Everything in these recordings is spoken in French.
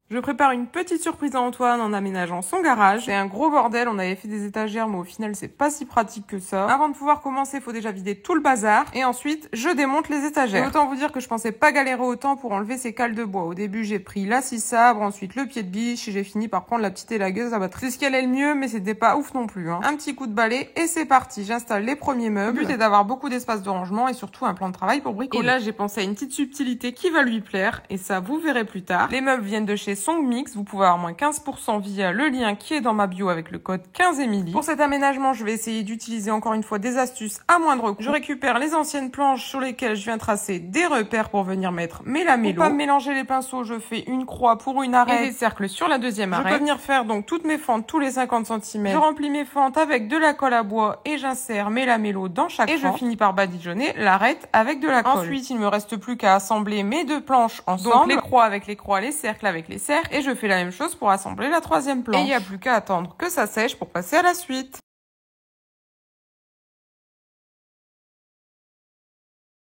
Je prépare une petite surprise à Antoine en aménageant son garage. C'est un gros bordel, on avait fait des étagères mais au final c'est pas si pratique que ça. Avant de pouvoir commencer, il faut déjà vider tout le bazar et ensuite je démonte les étagères. Et autant vous dire que je pensais pas galérer autant pour enlever ces cales de bois. Au début j'ai pris la scie sabre, ensuite le pied de biche et j'ai fini par prendre la petite élagueuse à batterie. C'est ce qui allait le mieux mais c'était pas ouf non plus. Un petit coup de balai et c'est parti, j'installe les premiers meubles. Le but est d'avoir beaucoup d'espace de rangement et surtout un plan de travail pour bricoler. Et là j'ai pensé à une petite subtilité qui va lui plaire et ça vous verrez plus tard. Les meubles viennent de chez Songmix, vous pouvez avoir moins 15% via le lien qui est dans ma bio avec le code 15Emily. Pour cet aménagement, je vais essayer d'utiliser encore une fois des astuces à moindre coût. Je récupère les anciennes planches sur lesquelles je viens tracer des repères pour venir mettre mes lamellos. Pour pas mélanger les pinceaux, je fais une croix pour une arête et des cercles sur la deuxième arête. Je peux venir faire donc toutes mes fentes tous les 50 cm. Je remplis mes fentes avec de la colle à bois et j'insère mes lamellos dans chaque fente. Et je finis par badigeonner l'arête avec de la colle. Ensuite, il me reste plus qu'à assembler mes deux planches ensemble. Donc les croix avec les croix, les cercles avec les cercles. Et je fais la même chose pour assembler la troisième planche. Et il n'y a plus qu'à attendre que ça sèche pour passer à la suite.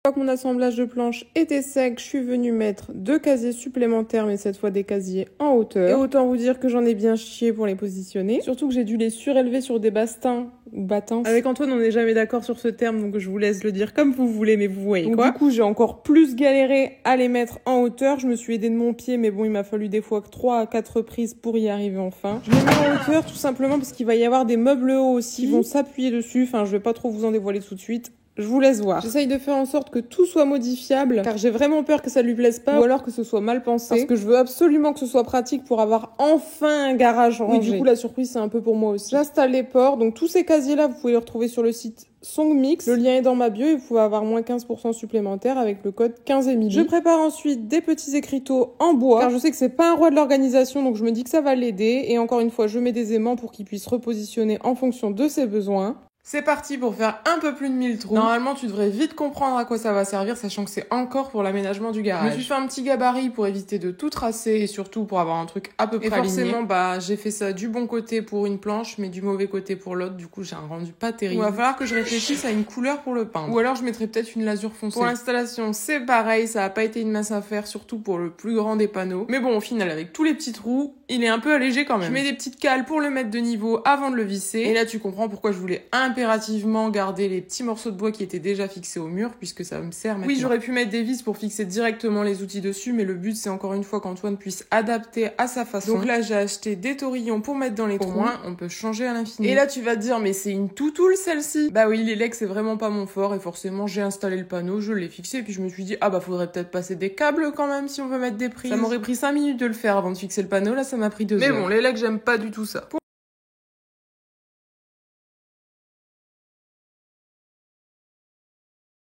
Une fois que mon assemblage de planches était sec, je suis venue mettre 2 casiers supplémentaires, mais cette fois des casiers en hauteur. Et autant vous dire que j'en ai bien chié pour les positionner. Surtout que j'ai dû les surélever sur des bastins ou battants. Avec Antoine, on n'est jamais d'accord sur ce terme, donc je vous laisse le dire comme vous voulez, mais vous voyez donc, quoi. Du coup, j'ai encore plus galéré à les mettre en hauteur. Je me suis aidée de mon pied, mais bon, il m'a fallu des fois que 3 à 4 reprises pour y arriver enfin. Je les mets en hauteur tout simplement parce qu'il va y avoir des meubles hauts aussi qui vont s'appuyer dessus. Enfin, je vais pas trop vous en dévoiler tout de suite. Je vous laisse voir. J'essaye de faire en sorte que tout soit modifiable, car j'ai vraiment peur que ça lui plaise pas, ou alors que ce soit mal pensé, parce que je veux absolument que ce soit pratique pour avoir enfin un garage rangé. Oui, du coup, la surprise, c'est un peu pour moi aussi. J'installe les ports, donc tous ces casiers-là, vous pouvez les retrouver sur le site Songmix. Le lien est dans ma bio et vous pouvez avoir moins 15% supplémentaire avec le code 15Emily. Je prépare ensuite des petits écriteaux en bois, car je sais que c'est pas un roi de l'organisation, donc je me dis que ça va l'aider. Et encore une fois, je mets des aimants pour qu'il puisse repositionner en fonction de ses besoins. C'est parti pour faire un peu plus de 1000 trous. Normalement, tu devrais vite comprendre à quoi ça va servir, sachant que c'est encore pour l'aménagement du garage. Je me suis fait un petit gabarit pour éviter de tout tracer et surtout pour avoir un truc à peu près aligné. Et forcément, j'ai fait ça du bon côté pour une planche, mais du mauvais côté pour l'autre. Du coup, j'ai un rendu pas terrible. Il va falloir que je réfléchisse à une couleur pour le peindre. Ou alors, je mettrai peut-être une lasure foncée. Pour l'installation, c'est pareil, ça a pas été une mince affaire, surtout pour le plus grand des panneaux. Mais bon, au final, avec tous les petits trous, il est un peu allégé quand même. Je mets des petites cales pour le mettre de niveau avant de le visser. Et là, tu comprends pourquoi je voulais impérativement garder les petits morceaux de bois qui étaient déjà fixés au mur, puisque ça me sert maintenant. Oui, j'aurais pu mettre des vis pour fixer directement les outils dessus, mais le but, c'est encore une fois qu'Antoine puisse adapter à sa façon. Donc là, j'ai acheté des taurillons pour mettre dans les trous. Au moins, on peut changer à l'infini. Et là, tu vas te dire, mais c'est une toutoule, celle-ci. Bah oui, les legs, c'est vraiment pas mon fort, et forcément, j'ai installé le panneau, je l'ai fixé, et puis je me suis dit, faudrait peut-être passer des câbles quand même, si on veut mettre des prises. Ça m'aurait pris 5 minutes de le faire avant de fixer le panneau, là, ça m'a pris 2 heures. Mais bon, les legs, j'aime pas du tout ça.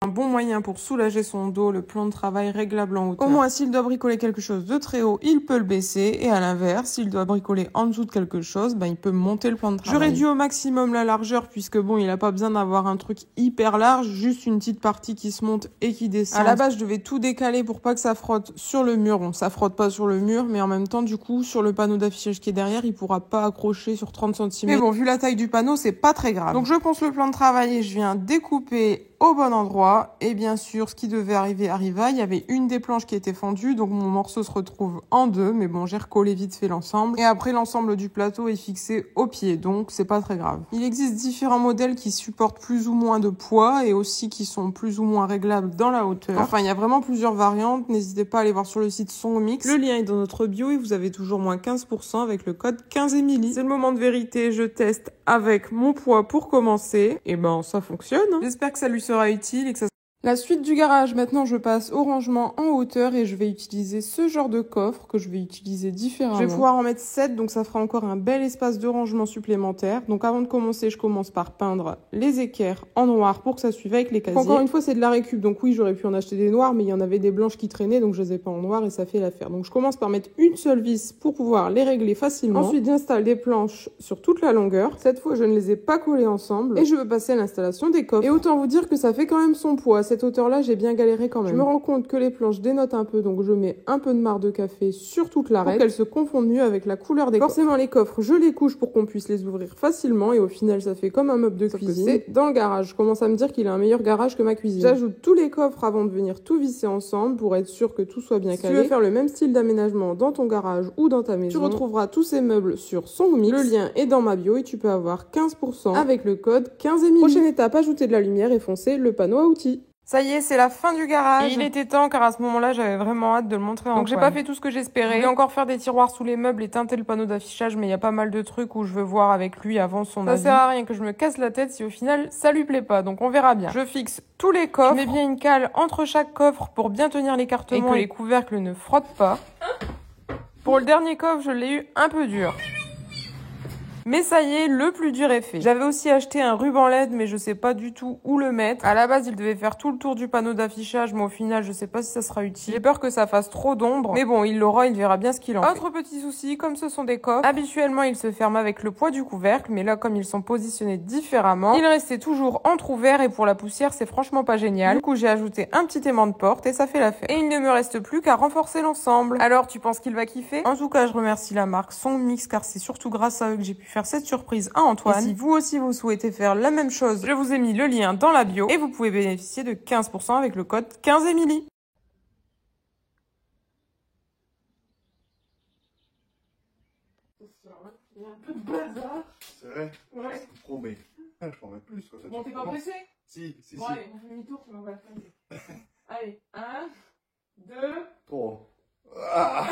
Un bon moyen pour soulager son dos, le plan de travail réglable en hauteur. Au moins, s'il doit bricoler quelque chose de très haut, il peut le baisser. Et à l'inverse, s'il doit bricoler en dessous de quelque chose, il peut monter le plan de travail. Je réduis au maximum la largeur puisque bon, il a pas besoin d'avoir un truc hyper large, juste une petite partie qui se monte et qui descend. À la base, je devais tout décaler pour pas que ça frotte sur le mur. Bon, ça frotte pas sur le mur, mais en même temps, du coup, sur le panneau d'affichage qui est derrière, il pourra pas accrocher sur 30 cm. Mais bon, vu la taille du panneau, c'est pas très grave. Donc, je ponce le plan de travail et je viens découper au bon endroit. Et bien sûr, ce qui devait arriver arriva. Il y avait une des planches qui était fendue, donc mon morceau se retrouve en deux. Mais bon, j'ai recollé vite fait l'ensemble. Et après, l'ensemble du plateau est fixé au pied, donc c'est pas très grave. Il existe différents modèles qui supportent plus ou moins de poids et aussi qui sont plus ou moins réglables dans la hauteur. Enfin, il y a vraiment plusieurs variantes. N'hésitez pas à aller voir sur le site Songmix. Le lien est dans notre bio et vous avez toujours moins 15% avec le code 15Emily. C'est le moment de vérité. Je teste avec mon poids pour commencer. Et ça fonctionne. J'espère que ça lui sera utile et que ça... La suite du garage, maintenant je passe au rangement en hauteur et je vais utiliser ce genre de coffre que je vais utiliser différemment. Je vais pouvoir en mettre 7, donc ça fera encore un bel espace de rangement supplémentaire. Donc avant de commencer, je commence par peindre les équerres en noir pour que ça suive avec les casiers. Encore une fois, c'est de la récup, donc oui, j'aurais pu en acheter des noirs, mais il y en avait des blanches qui traînaient, donc je les ai pas en noir et ça fait l'affaire. Donc je commence par mettre une seule vis pour pouvoir les régler facilement. Ensuite, j'installe des planches sur toute la longueur. Cette fois, je ne les ai pas collées ensemble et je veux passer à l'installation des coffres. Et autant vous dire que ça fait quand même son poids. cette hauteur-là, j'ai bien galéré quand même. Je me rends compte que les planches dénotent un peu, donc je mets un peu de marc de café sur toute l'arête pour qu'elles se confondent mieux avec la couleur des coffres. Forcément, les coffres, je les couche pour qu'on puisse les ouvrir facilement et au final, ça fait comme un meuble de cuisine. C'est dans le garage. Je commence à me dire qu'il a un meilleur garage que ma cuisine. J'ajoute tous les coffres avant de venir tout visser ensemble pour être sûr que tout soit bien calé. Si tu veux faire le même style d'aménagement dans ton garage ou dans ta maison, tu retrouveras tous ces meubles sur Songmix. Le lien est dans ma bio et tu peux avoir 15% avec le code 15Emily. Prochaine étape, ajouter de la lumière et foncer le panneau à outils. Ça y est, c'est la fin du garage. Et il était temps car à ce moment-là, j'avais vraiment hâte de le montrer à Antoine. Donc j'ai pas fait tout ce que j'espérais. Je voulais encore faire des tiroirs sous les meubles et teinter le panneau d'affichage, mais il y a pas mal de trucs où je veux voir avec lui avant son avis. Ça sert à rien que je me casse la tête si au final ça lui plaît pas. Donc on verra bien. Je fixe tous les coffres. Je mets bien une cale entre chaque coffre pour bien tenir l'écartement et que les couvercles ne frottent pas. Pour le dernier coffre, je l'ai eu un peu dur. Mais ça y est, le plus dur est fait. J'avais aussi acheté un ruban LED, mais je sais pas du tout où le mettre. À la base, il devait faire tout le tour du panneau d'affichage, mais au final, je sais pas si ça sera utile. J'ai peur que ça fasse trop d'ombre. Mais bon, il l'aura, il verra bien ce qu'il en fait. Autre petit souci, comme ce sont des coffres, habituellement, ils se ferment avec le poids du couvercle, mais là, comme ils sont positionnés différemment, ils restaient toujours entrouvert et pour la poussière, c'est franchement pas génial. Du coup, j'ai ajouté un petit aimant de porte et ça fait l'affaire. Et il ne me reste plus qu'à renforcer l'ensemble. Alors, tu penses qu'il va kiffer? En tout cas, je remercie la marque Songmix car c'est surtout grâce à eux que j'ai pu faire cette surprise à Antoine. Et si vous aussi vous souhaitez faire la même chose, je vous ai mis le lien dans la bio et vous pouvez bénéficier de 15% avec le code 15Emily. Il y a un peu de bazar. C'est vrai? Ouais. Je te promets. Je m'en mets plus. Comme ça, bon, t'es pas pressé? Si. Bon, allez, on fait demi-tour, tu m'envoies la fin. Allez, 1, 2, 3. Ah.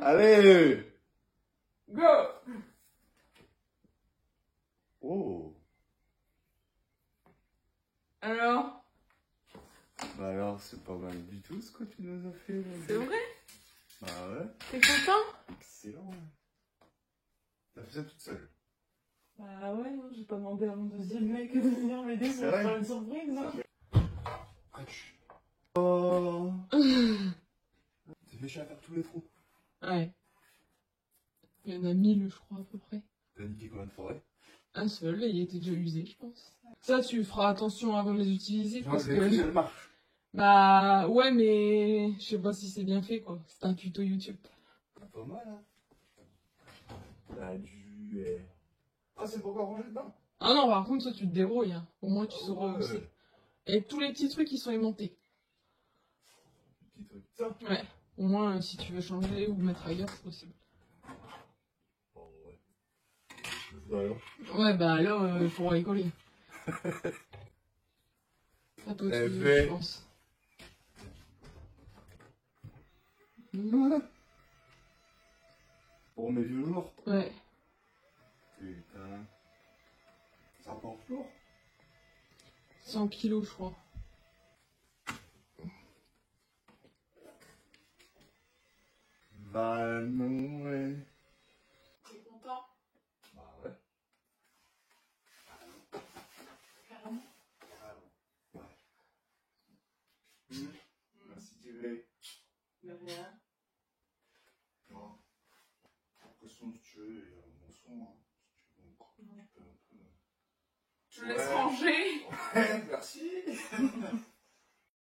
Allez! go! Oh! Alors? Bah alors, c'est pas mal du tout ce que tu nous as fait. C'est vrai? Bah ouais. T'es content? Excellent. T'as fait ça toute seule. Bah ouais, non, j'ai pas demandé à mon deuxième mec de venir m'aider pour faire une surprise, non? Oh! T'es méchant à faire tous les trous. Ouais. Il y en a 1000, je crois, à peu près. T'as niqué combien de forêts? Un seul, et il était déjà usé, je pense. Ça, tu feras attention avant de les utiliser, parce que... Ça marche. Bah, ouais, mais... Je sais pas si c'est bien fait, quoi. C'est un tuto YouTube. Pas mal, hein? T'as dû... Ah, c'est pas encore rangé dedans? Ah non, par contre, toi, tu te débrouilles, hein. Au moins, tu sauras où c'est. Et tous les petits trucs, ils sont aimantés. Petit truc. Ça? Ouais. Au moins, si tu veux changer ou mettre ailleurs, c'est possible. Oh, ouais. Alors? Ouais, bah là, il faut rigoler. Ça peut être, je pense. Pour mes vieux jours? Ouais. Putain. Ça porte lourd? 100 kilos, je crois. Bah non, ouais. T'es content? Bah ouais. Carrément. Ouais. Merci Thierry. De rien. Bon. L'impression que tu veux, mon son, hein. Si tu veux encore un peu. Je laisse ranger. Ouais, merci.